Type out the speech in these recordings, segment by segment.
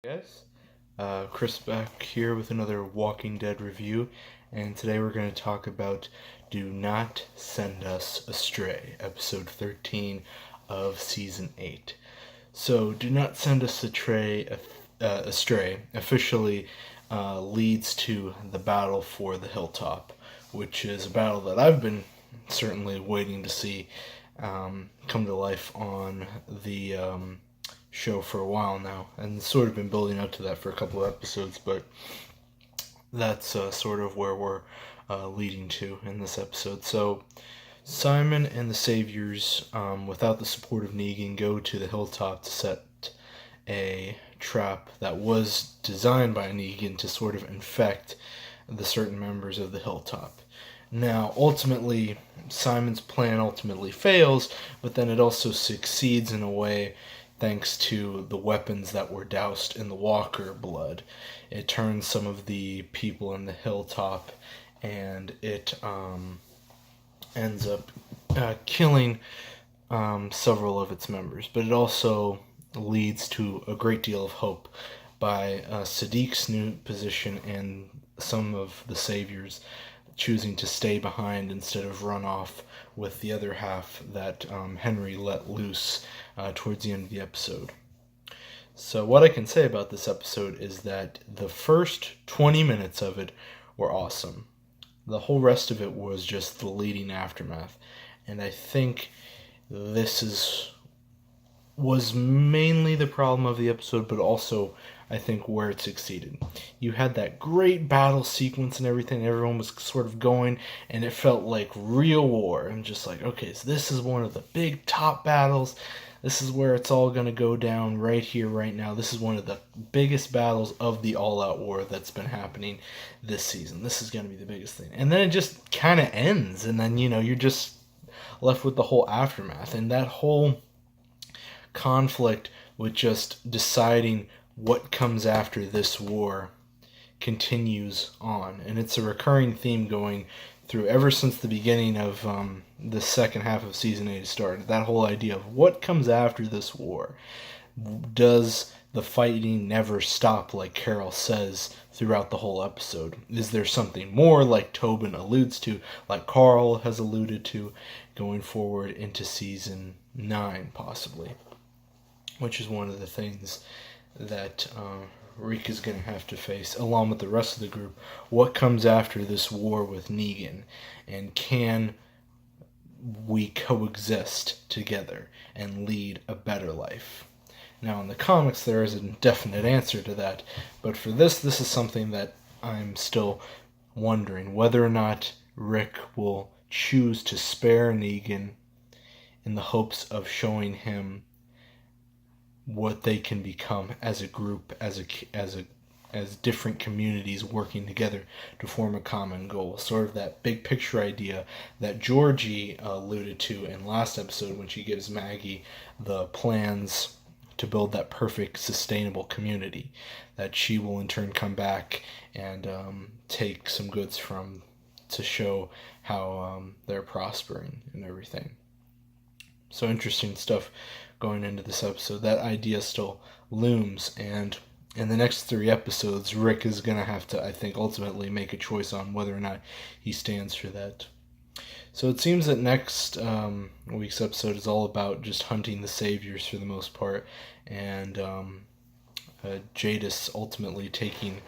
Guys, Chris back here with another Walking Dead review, and today we're going to talk about Do Not Send Us Astray, episode 13 of season 8. So, Do Not Send Us Astray officially leads to the battle for the hilltop, which is a battle that I've been certainly waiting to see come to life on the show for a while now, and sort of been building up to that for a couple of episodes, but that's sort of where we're leading to in this episode. So Simon and the Saviors, without the support of Negan, go to the hilltop to set a trap that was designed by Negan to sort of infect the certain members of the hilltop. Now, ultimately, Simon's plan ultimately fails, but then it also succeeds in a way thanks to the weapons that were doused in the walker blood. It turns some of the people in the hilltop, and it ends up killing several of its members. But it also leads to a great deal of hope by Sadiq's new position and some of the Saviors choosing to stay behind instead of run off with the other half that Henry let loose towards the end of the episode. So what I can say about this episode is that the first 20 minutes of it were awesome. The whole rest of it was just the leading aftermath. And I think this was mainly the problem of the episode, but also I think where it succeeded. You had that great battle sequence and everything, everyone was sort of going, and it felt like real war. And just like, okay, so this is one of the big top battles. This is where it's all going to go down right here, right now. This is one of the biggest battles of the all-out war that's been happening this season. This is going to be the biggest thing. And then it just kind of ends, and then, you're just left with the whole aftermath. And that whole conflict with just deciding what comes after this war continues on, and it's a recurring theme going through ever since the beginning of the second half of season 8 started. That whole idea of what comes after this war. Does the fighting never stop, like Carol says throughout the whole episode? Is there something more, like Tobin alludes to, like Carl has alluded to, going forward into season 9 possibly? Which is one of the things that Rick is going to have to face, along with the rest of the group. What comes after this war with Negan? And can we coexist together and lead a better life? Now, in the comics, there is a definite answer to that. But for this is something that I'm still wondering. Whether or not Rick will choose to spare Negan in the hopes of showing him what they can become as a group, as different communities working together to form a common goal. Sort of that big picture idea that Georgie alluded to in last episode when she gives Maggie the plans to build that perfect, sustainable community that she will in turn come back and take some goods from to show how they're prospering and everything. So interesting stuff going into this episode. That idea still looms, and in the next 3 episodes, Rick is going to have to, I think, ultimately make a choice on whether or not he stands for that. So it seems that next week's episode is all about just hunting the Saviors for the most part, and Jadis ultimately taking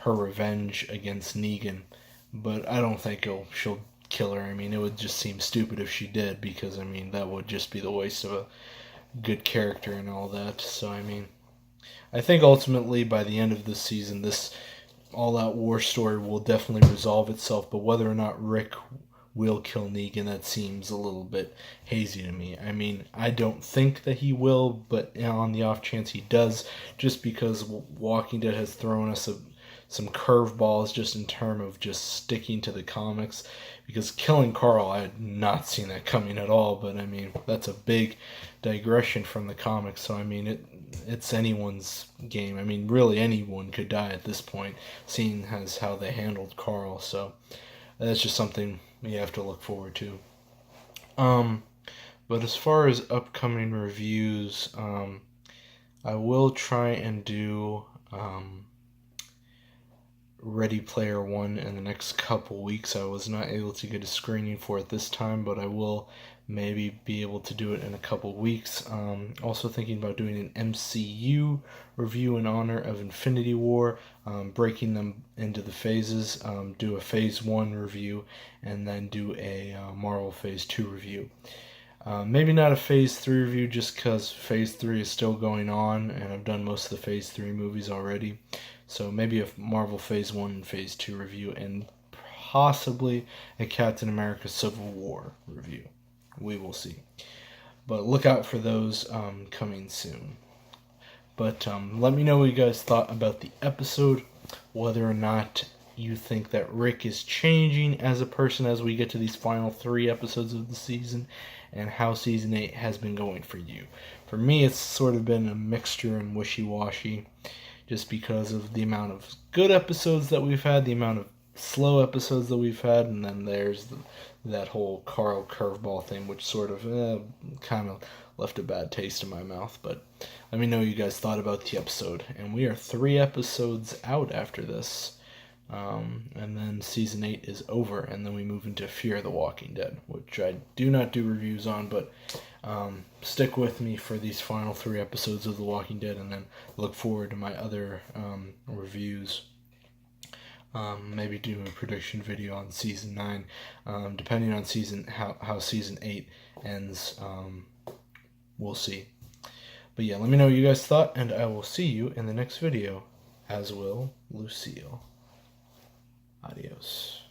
her revenge against Negan. But I don't think she'll kill her. I mean, it would just seem stupid if she did, because, I mean, that would just be the waste of a good character and all that. So, I mean, I think ultimately by the end of this season, this all-out war story will definitely resolve itself, but whether or not Rick will kill Negan, that seems a little bit hazy to me. I mean, I don't think that he will, but on the off chance he does, just because Walking Dead has thrown us some curveballs just in terms of just sticking to the comics, because killing Carl, I had not seen that coming at all, but I mean, that's a big digression from the comics, so I mean, it's anyone's game. I mean, really anyone could die at this point, seeing as how they handled Carl, so that's just something you have to look forward to. But as far as upcoming reviews, I will try and do Ready Player One in the next couple weeks. I was not able to get a screening for it this time, but I will maybe be able to do it in a couple weeks. Also thinking about doing an MCU review in honor of Infinity War, breaking them into the phases, do a Phase 1 review, and then do a Marvel Phase 2 review. Maybe not a Phase 3 review just because Phase 3 is still going on, and I've done most of the Phase 3 movies already. So maybe a Marvel Phase 1 and Phase 2 review, and possibly a Captain America Civil War review. We will see. But look out for those coming soon. But let me know what you guys thought about the episode, whether or not you think that Rick is changing as a person as we get to these final 3 episodes of the season, and how Season 8 has been going for you. For me, it's sort of been a mixture and wishy-washy, just because of the amount of good episodes that we've had, the amount of slow episodes that we've had, and then there's that whole Carl curveball thing, which sort of kind of left a bad taste in my mouth. But let me know what you guys thought about the episode. And we are 3 episodes out after this. And then Season 8 is over, and then we move into Fear the Walking Dead, which I do not do reviews on, but stick with me for these final 3 episodes of The Walking Dead, and then look forward to my other reviews. Maybe do a prediction video on Season 9, depending on how Season 8 ends. We'll see. But yeah, let me know what you guys thought, and I will see you in the next video, as will Lucille. Adios.